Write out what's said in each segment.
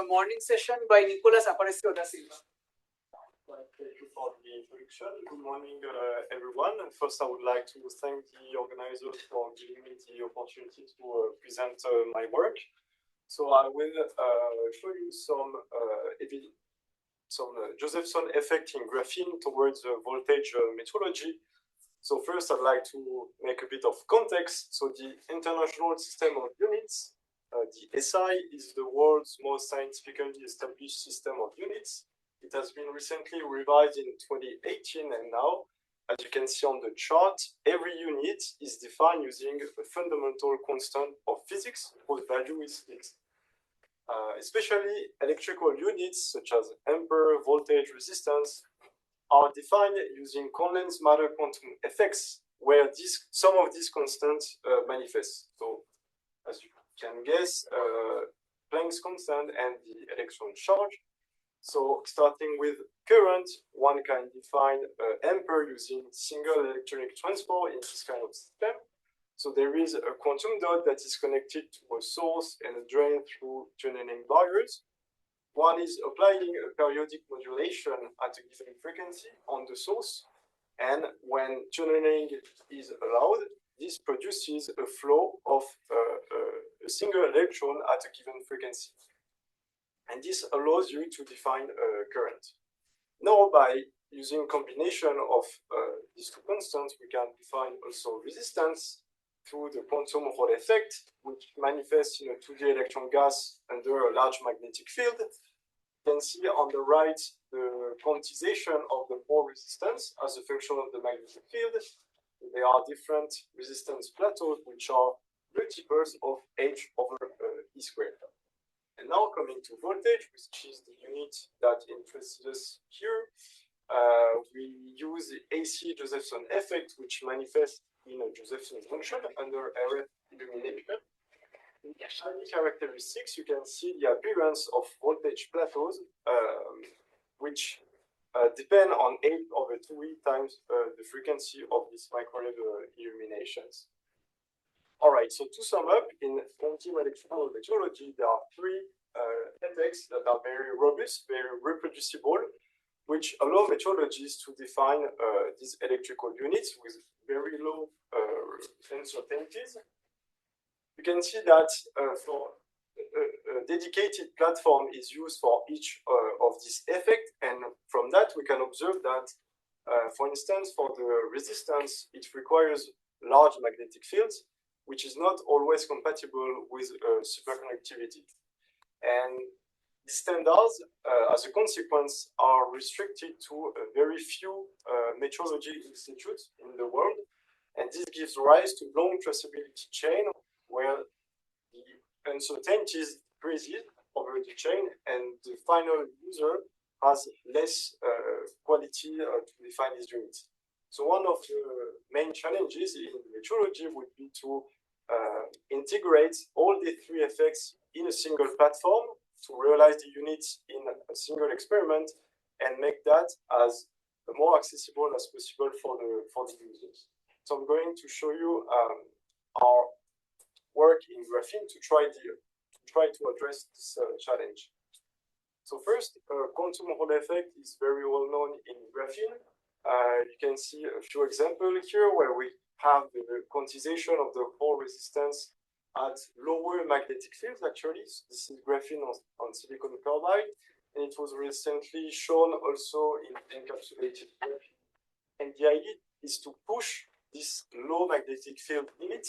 morning session by Nicolas, Aparicio, Silva. Thank you for the introduction. Good morning, everyone. And first, I would like to thank the organizers for giving me the opportunity to present my work. So I will show you some Josephson effect in graphene towards voltage metrology. So first, I'd like to make a bit of context. So the International System of Units, the SI, is the world's most scientifically established system of units. It has been recently revised in 2018, and now, as you can see on the chart, every unit is defined using a fundamental constant of physics whose value is fixed. Especially electrical units such as ampere, voltage, resistance are defined using condensed matter quantum effects, where some of these constants manifest. So, as you can guess, Planck's constant and the electron charge. So, starting with current, one can define ampere using single electronic transport in this kind of system. So there is a quantum dot that is connected to a source and a drain through tunneling wires. One is applying a periodic modulation at a given frequency on the source, and when tunneling is allowed, this produces a flow of a single electron at a given frequency. And this allows you to define a current. Now, by using combination of these two constants, we can define also resistance through the quantum Hall effect, which manifests in a 2D electron gas under a large magnetic field. You can see on the right the quantization of the Hall resistance as a function of the magnetic field. There are different resistance plateaus, which are multiples of H over E squared. And now coming to voltage, which is the unit that interests us here, we use the AC Josephson effect, which manifests in a Josephson junction under RF illumination. In the shiny characteristics, you can see the appearance of voltage plateaus, which depend on 8 over 2e times the frequency of these microwave illuminations. All right, so to sum up, in quantum electrical metrology, there are 3 effects that are very robust, very reproducible, which allow metrologists to define these electrical units with very low uncertainties. You can see that for a dedicated platform is used for each of these effects, and from that we can observe that, for instance, for the resistance, it requires large magnetic fields, which is not always compatible with superconductivity. And the standards, as a consequence, are restricted to a very few metrology institutes in the world, and this gives rise to long traceability chain where the uncertainties decreases over the chain, and the final user has less quality to define these units. So one of the main challenges in metrology would be to integrate all the 3 effects in a single platform to realize the units in a single experiment and make that as more accessible as possible for the users. So I'm going to show you our work in graphene to try to address this challenge. So first, quantum Hall effect is very well known in graphene. You can see a few examples here where we have the quantization of the Hall resistance at lower magnetic fields, actually. So this is graphene on silicon carbide, and it was recently shown also in encapsulated graphene. And the idea is to push this low magnetic field limit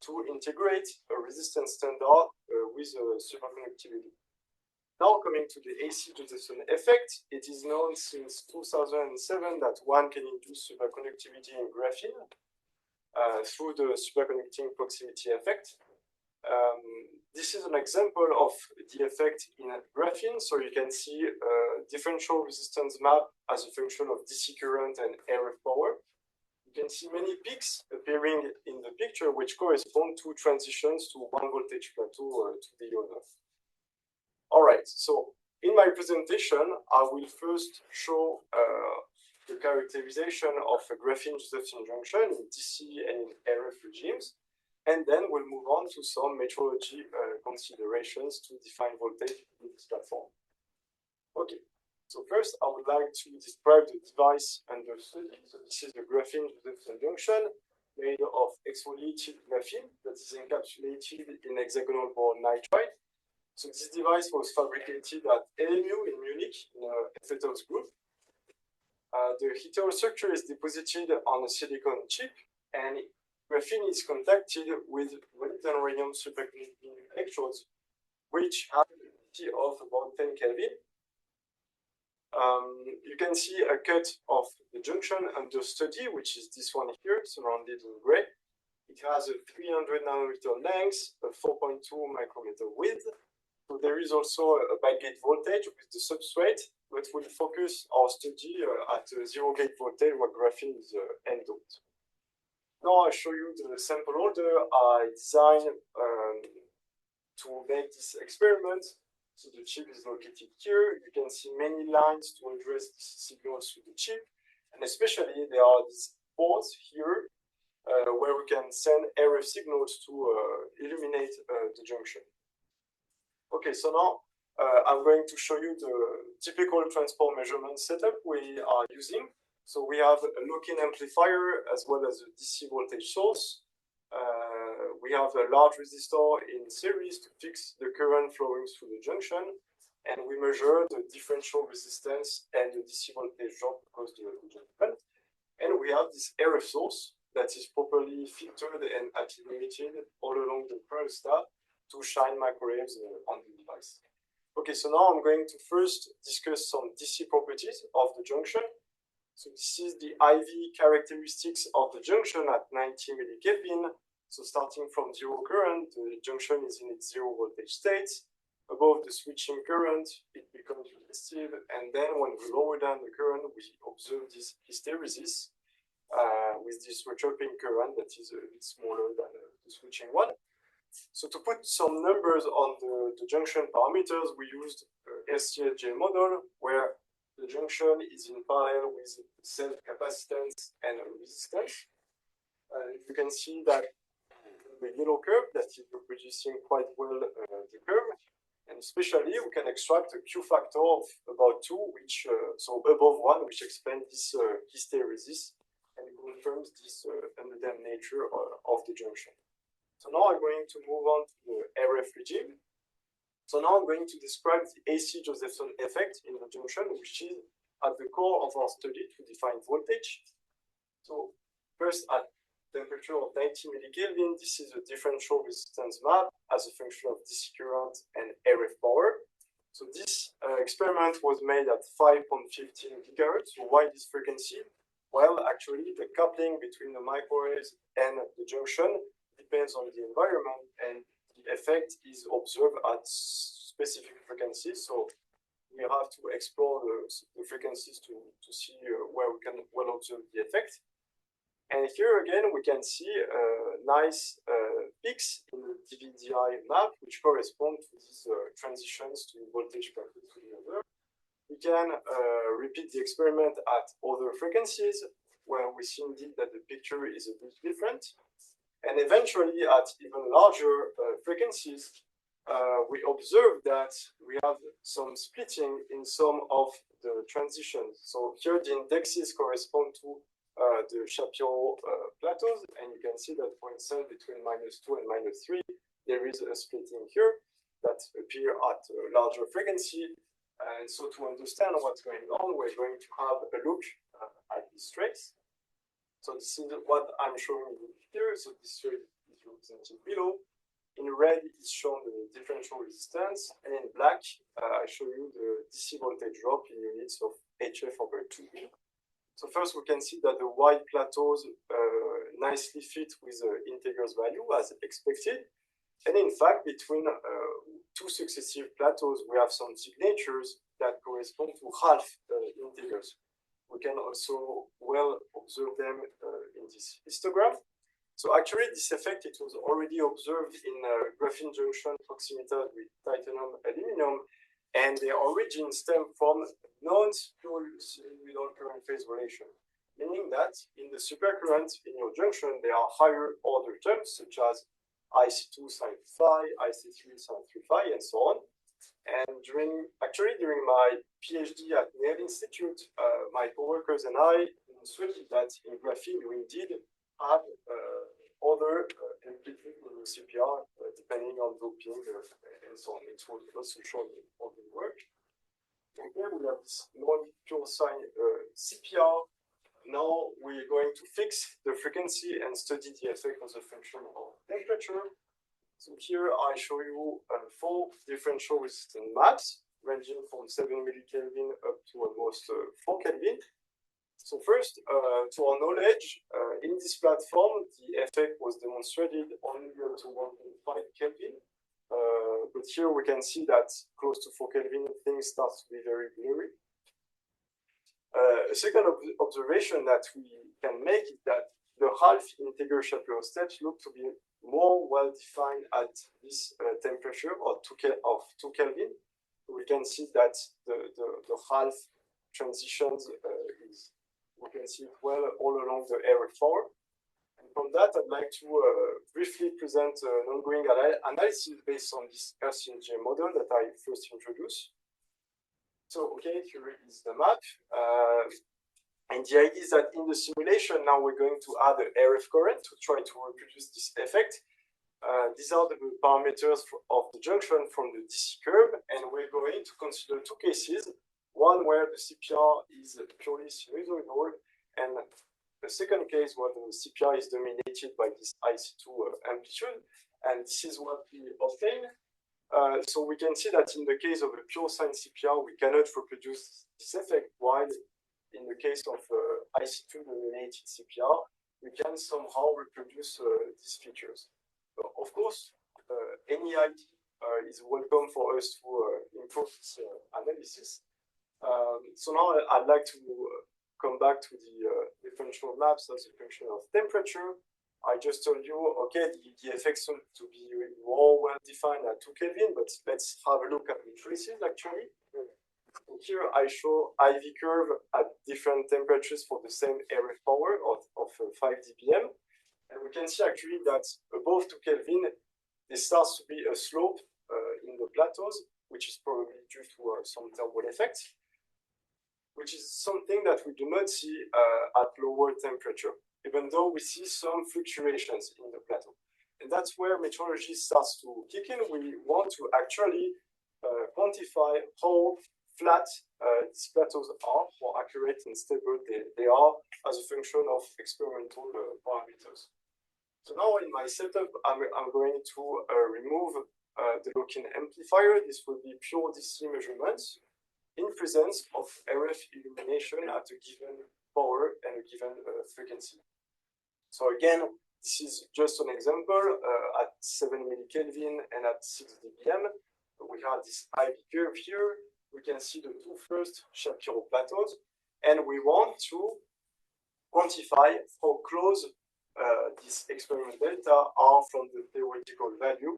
to integrate a resistance standard with superconductivity. Now coming to the AC Josephson effect, it is known since 2007 that one can induce superconductivity in graphene through the superconducting proximity effect. This is an example of the effect in graphene. So you can see a differential resistance map as a function of DC current and RF power. You can see many peaks appearing in the picture, which correspond to transitions to one voltage plateau to the other. All right, so in my presentation, I will first show the characterization of a graphene Josephson junction in DC and in RF regimes. And then we'll move on to some metrology considerations to define voltage in this platform. Okay, so first I would like to describe the device under study. So this is the graphene Josephson junction made of exfoliated graphene that is encapsulated in hexagonal boron nitride. So this device was fabricated at LMU in Munich in a FETOX group. The heterostructure is deposited on a silicon chip, and graphene is contacted with molybdenum superconducting electrodes, which have a density of about 10 Kelvin. You can see a cut of the junction under study, which is this one here, surrounded in gray. It has a 300 nanometer length, a 4.2 micrometer width. So there is also a backgate voltage with the substrate, but we'll focus our study at zero gate voltage where graphene is end doped. Now I'll show you the sample order I designed to make this experiment. So the chip is located here. You can see many lines to address these signals through the chip. And especially there are these ports here where we can send RF signals to illuminate the junction. Okay, so now I'm going to show you the typical transport measurement setup we are using. So we have a lock-in amplifier as well as a DC voltage source. We have a large resistor in series to fix the current flowing through the junction. And we measure the differential resistance and the DC voltage drop across the junction. And we have this RF source that is properly filtered and attenuated all along the peristaltic to shine microwaves on the device. Okay, so now I'm going to first discuss some DC properties of the junction. So this is the IV characteristics of the junction at 90 millikelvin. So starting from zero current, the junction is in its zero voltage state. Above the switching current, it becomes resistive. And then when we lower down the current, we observe this hysteresis with this rechopping current that is a bit smaller than the switching one. So to put some numbers on the junction parameters, we used SCSJ model where the junction is in parallel with self-capacitance and resistance. You can see that the yellow curve that is reproducing quite well the curve, and especially we can extract a Q factor of about 2, which so above 1, which explains this hysteresis and confirms this underdamped nature of the junction. So now I'm going to move on to the RF regime. So now I'm going to describe the AC Josephson effect in the junction, which is at the core of our study to define voltage. So first at temperature of 90 millikelvin, this is a differential resistance map as a function of DC current and RF power. So this experiment was made at 5.15 gigahertz. So why this frequency? Well, actually the coupling between the microwaves and the junction depends on the environment, and the effect is observed at specific frequencies. So we have to explore the frequencies to see where we can well observe the effect. And here again, we can see nice peaks in the DVDI map, which correspond to these transitions to voltage per to the other. We can repeat the experiment at other frequencies, where we see indeed that the picture is a bit different. And eventually, at even larger frequencies, we observe that we have some splitting in some of the transitions. So here the indexes correspond to the Shapiro plateaus, and you can see that, for instance, between -2 and -3, there is a splitting here that appear at a larger frequency. And so to understand what's going on, we're going to have a look at these traits. So this is what I'm showing you here. So this is represented below. In red is shown the differential resistance, and in black I show you the DC voltage drop in units of HF/2E. So first we can see that the wide plateaus nicely fit with the integrals value as expected. And in fact, between two successive plateaus, we have some signatures that correspond to half integrals. We can also well observe them in this histogram. So actually, this effect, it was already observed in graphene junction proximitars with titanium aluminum, and their origin stem from non-pure cylindrical current phase relation. meaning that in the supercurrent in your junction, there are higher order terms such as IC2 sin phi, IC3 sin 3 phi, and so on. And during my PhD at Yale Institute, my coworkers and I demonstrated that in graphene, we indeed have other amplitude in the CPR depending on doping and so on. It was also shown in all the work. And here we have this non-pure sine CPR. Now we're going to fix the frequency and study the effect of the function of temperature. So here I show you 4 differential resistance maps ranging from 7 millikelvin up to almost 4 Kelvin. So first, to our knowledge, in this platform, the effect was demonstrated only up to 1.5 Kelvin. But here we can see that close to 4 Kelvin, things start to be very blurry. A second observation that we can make is that the half integral Shapiro steps look to be more well-defined at this temperature of 2 Kelvin. We can see that the half transitions we can see it well all along the RF4. And from that, I'd like to briefly present an ongoing analysis based on this RCNJ model that I first introduced. So, okay, here is the map. And the idea is that in the simulation, now we're going to add an RF current to try to reproduce this effect. These are the parameters of the junction from the DC curve, and we're going to consider 2 cases. One where the CPR is purely sinusoidal, and the second case where the CPR is dominated by this IC2 amplitude, and this is what we obtain. So we can see that in the case of a pure sine CPR, we cannot reproduce this effect, while in the case of IC2 dominated CPR, we can somehow reproduce these features. Of course, any idea is welcome for us to improve this analysis. So now I'd like to come back to the differential maps as a function of temperature. I just told you, okay, the effects seem to be more well-defined at 2 Kelvin, but let's have a look at the traces actually. So here I show IV curve at different temperatures for the same RF power of 5 dBm. And we can see actually that above 2 Kelvin, there starts to be a slope in the plateaus, which is probably due to some thermal effect, which is something that we do not see at lower temperature, even though we see some fluctuations in the plateau. And that's where metrology starts to kick in. We want to actually quantify how flat these plateaus are, how accurate and stable they are as a function of experimental parameters. So now in my setup, I'm going to remove the lock-in amplifier. This will be pure DC measurements in presence of RF illumination at a given power and a given frequency. So again, this is just an example at 7 millikelvin and at 6 dBm. We have this IV curve here. We can see the 2 first Shapiro plateaus, and we want to quantify how close these experiment delta are from the theoretical value,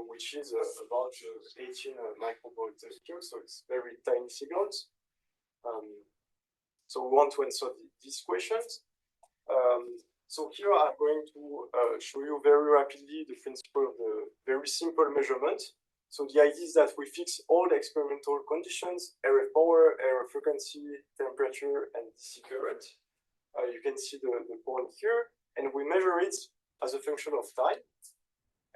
which is about 18 microvolts per cube, so it's very tiny signals. So we want to answer these questions. So here I'm going to show you very rapidly the principle of the very simple measurement. So the idea is that we fix all experimental conditions, RF power, RF frequency, temperature, and DC current. You can see the point here, and we measure it as a function of time.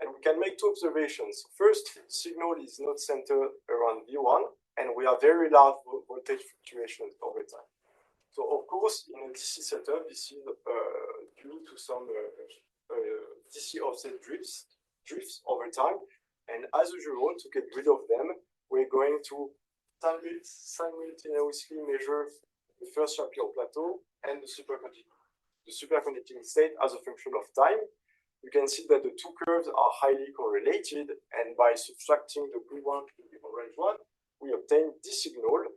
And we can make 2 observations. First, the signal is not centered around V1, and we have very large voltage fluctuations over time. So of course, in a DC setup, this is due to some DC offset drifts over time. And as usual, to get rid of them, we're going to simultaneously measure the first Shapiro plateau and the superconducting state as a function of time. You can see that the 2 curves are highly correlated, and by subtracting the blue one to the orange one, we obtain this signal.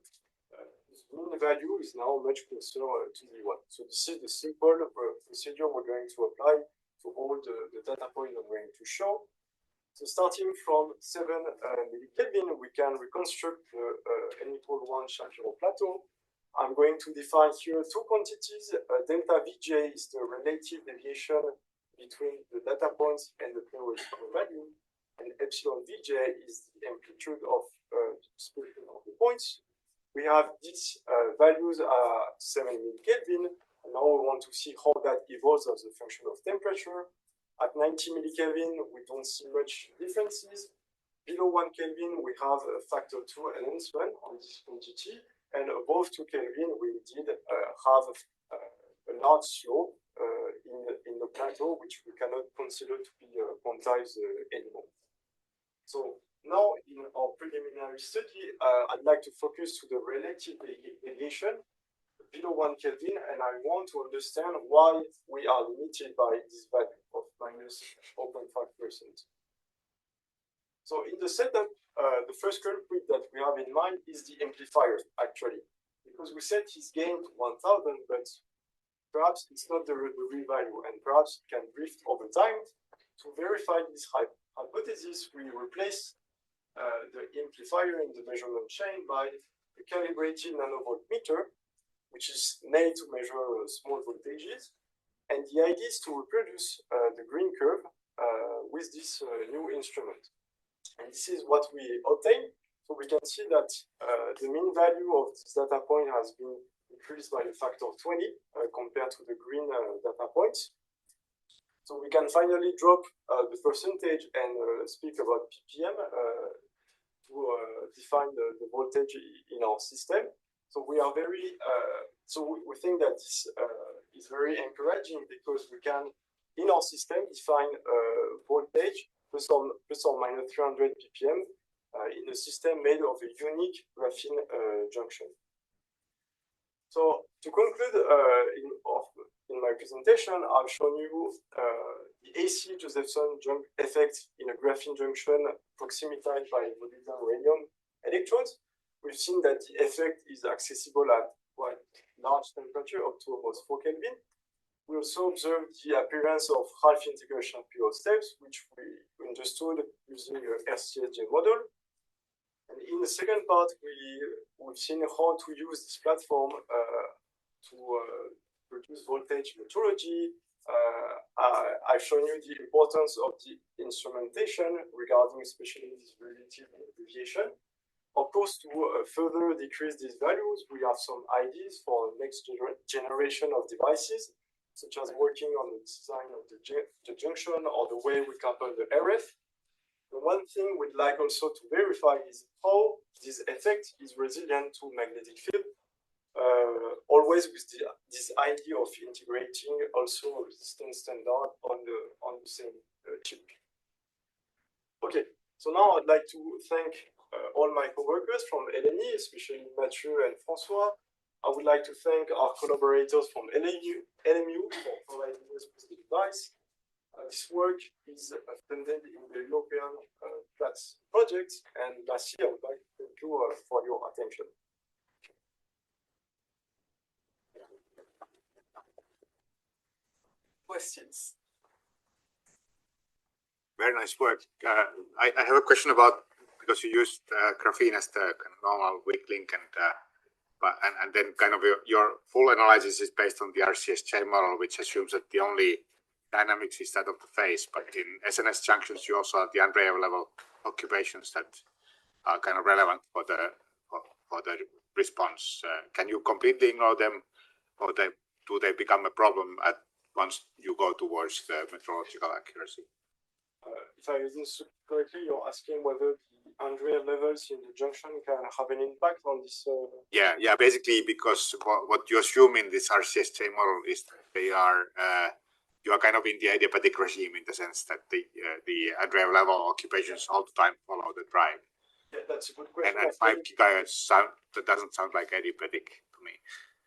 The mean value is now much closer to V1. So this is the simple procedure we're going to apply to all the data points I'm going to show. So starting from 7 millikelvin, we can reconstruct the N=1 Shapiro plateau. I'm going to define here two quantities. Delta Vj is the relative deviation between the data points and the theoretical value, and epsilon Vj is the amplitude of distribution of the points. We have these values are 7 millikelvin, and now we want to see how that evolves as a function of temperature. At 90 millikelvin, we don't see much differences. Below 1 Kelvin, we have a factor 2 enhancement on this quantity, and above 2 Kelvin, we did have a large slope in the plateau, which we cannot consider to be quantized anymore. So now, in our preliminary study, I'd like to focus to the relative deviation below 1 Kelvin, and I want to understand why we are limited by this value of minus 0.5%. So in the setup, the first culprit that we have in mind is the amplifier, actually, because we set his gain to 1000, but perhaps it's not the real value, and perhaps it can drift over time. To verify this hypothesis, we replace the amplifier in the measurement chain by a calibrated nanovolt meter, which is made to measure small voltages. And the idea is to reproduce the green curve with this new instrument. And this is what we obtain. So we can see that the mean value of this data point has been increased by a factor of 20 compared to the green data points. So we can finally drop the percentage and speak about ppm to define the voltage in our system. So we are very, we think that this is very encouraging because we can, in our system, define voltage plus or minus 300 ppm in a system made of a unique graphene junction. So to conclude in my presentation, I've shown you the AC Josephson effect in a graphene junction proximatized by molybdenum radium electrodes. We've seen that the effect is accessible at quite large temperature, up to almost 4 Kelvin. We also observed the appearance of half integration period steps, which we understood using a RCSJ model. And in the second part, we've seen how to use this platform to produce voltage metrology. I've shown you the importance of the instrumentation regarding especially this relative deviation. Of course, to further decrease these values, we have some ideas for the next generation of devices, such as working on the design of the junction or the way we couple the RF. The one thing we'd like also to verify is how this effect is resilient to magnetic field, always with this idea of integrating also a resistance standard on the same chip. Okay, so now I'd like to thank all my coworkers from LME, especially Mathieu and François. I would like to thank our collaborators from LMU for providing us with the device. This work is funded in the European PLATS project, and lastly, I would like to thank you for your attention. Questions? Very nice work. I have a question about, because you used graphene as the kind of normal weak link, and then kind of your full analysis is based on the RCSJ model, which assumes that the only dynamics is that of the phase. But in SNS junctions, you also have the Andreev level occupations that are kind of relevant for the response. Can you completely ignore them, or do they become a problem once you go towards the metrological accuracy? If I understood correctly, you're asking whether the Andreev levels in the junction can have an impact on this? Yeah, basically, because what you assume in this RCSJ model is that they are, you are kind of in the adiabatic regime in the sense that the Andreev level occupations all the time follow the drive. Yeah, that's a good question. And 5 gigahertz that doesn't sound like adiabatic to me.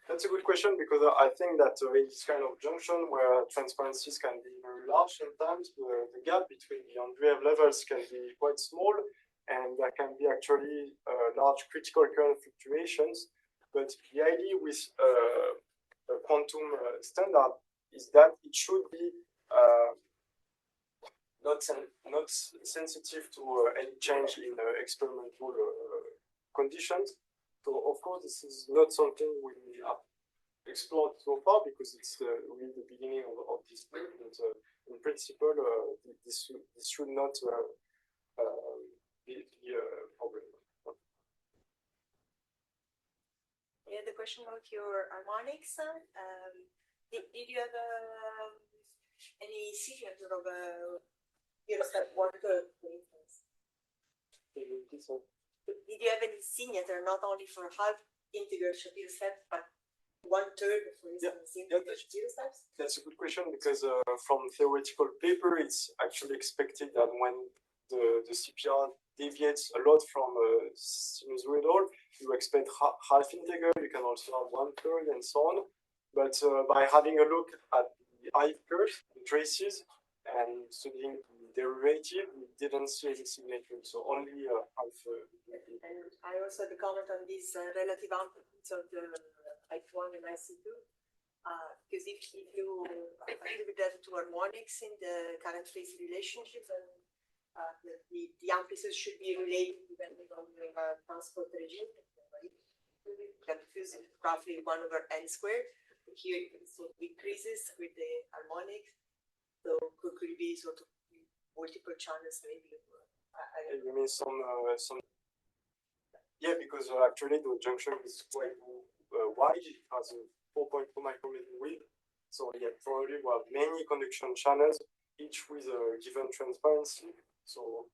That's a good question, because I think that in this kind of junction where transparencies can be very large, sometimes the gap between the Andreev levels can be quite small, and there can be actually large critical current fluctuations. But the idea with a quantum standard is that it should be not sensitive to any change in experimental conditions. So of course, this is not something we have explored so far because it's really the beginning of this thing. But in principle, this should not be a problem. Yeah, the question about your harmonics. Did you have any signature of a step one third, for instance? Did you have any signature not only for half integral Shapiro step, but 1/3, for instance, integral Shapiro steps? That's a good question because from theoretical paper, it's actually expected that when the CPR deviates a lot from sinusoidal, you expect half integral. You can also have 1/3 and so on. But by having a look at the I curves, the traces, and studying the derivative, we didn't see any signature. So only half. And I also had a comment on these relative amplitudes of the I1 and IC2. Because if you attribute that to harmonics in the current phase relationship, then the amplitude should be related depending on the transport regime. That is roughly 1/n squared. Here it sort of increases with the harmonics. So could be sort of multiple channels maybe. You mean some? Yeah, because actually the junction is quite wide. It has a 4.2 micrometer width. So yeah, probably we have many conduction channels, each with a given transparency. So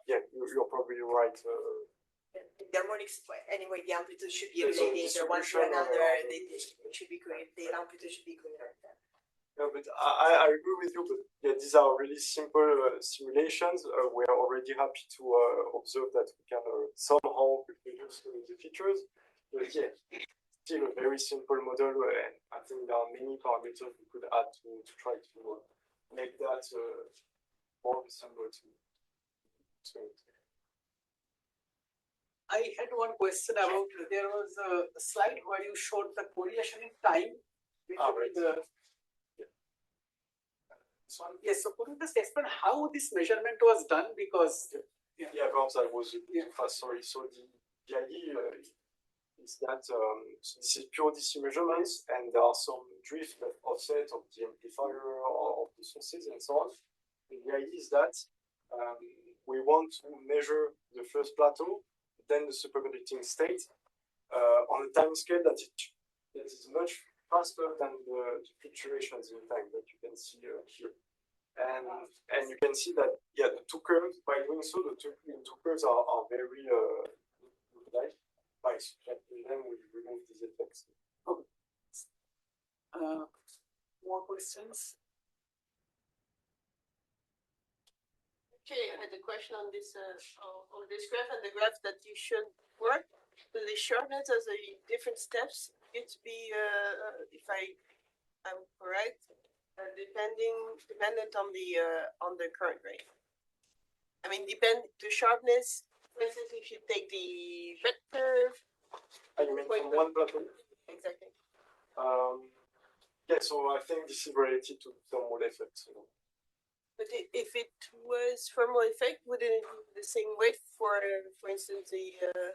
yeah, you're probably right. The harmonics, anyway, the amplitude should be related one to another. They should be correct. The amplitude should be correct. Yeah, but I agree with you. But yeah, these are really simple simulations. We are already happy to observe that we can somehow reproduce the features. But yeah, still a very simple model, and I think there are many parameters we could add to try to make that more resemble to it. I had one question about, there was a slide where you showed the correlation in time between the. Yes, so could you just explain how this measurement was done? Because yeah, perhaps I was fast. Sorry. So the idea is that so this is pure DC measurements, and there are some drift that offset of the amplifier or of the sources and so on. And the idea is that we want to measure the first plateau, then the superconducting state on a time scale that is much faster than the fluctuations in time that you can see here. And you can see that the two curves, by doing so, the two curves are very like by subtracting them we remove these effects. Okay. More questions? Okay, I had a question on this graph and the graph that you should work. So the shortness as a different steps it to be if I'm correct, dependent on the current rate. I mean, the sharpness. For instance, if you take the red curve. You mean from one plateau? Exactly. Yeah, so I think this is related to thermal effects. But if it was thermal effect, wouldn't it be the same weight for instance, the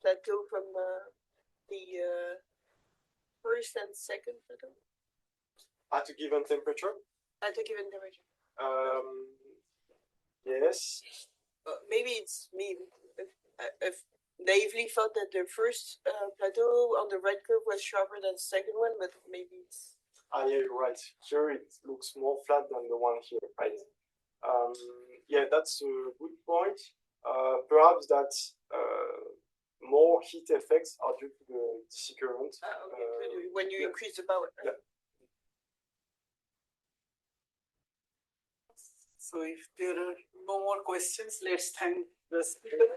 plateau from the first and second plateau? At a given temperature? At a given temperature. Yes. Maybe it's me. I've naively thought that the first plateau on the red curve was sharper than the second one, but maybe it's. Yeah, you're right. Here it looks more flat than the one here, right? Yeah, that's a good point. Perhaps that more heat effects are due to the DC current. Okay. When you increase the power. Yeah. So if there are no more questions, let's thank the speaker.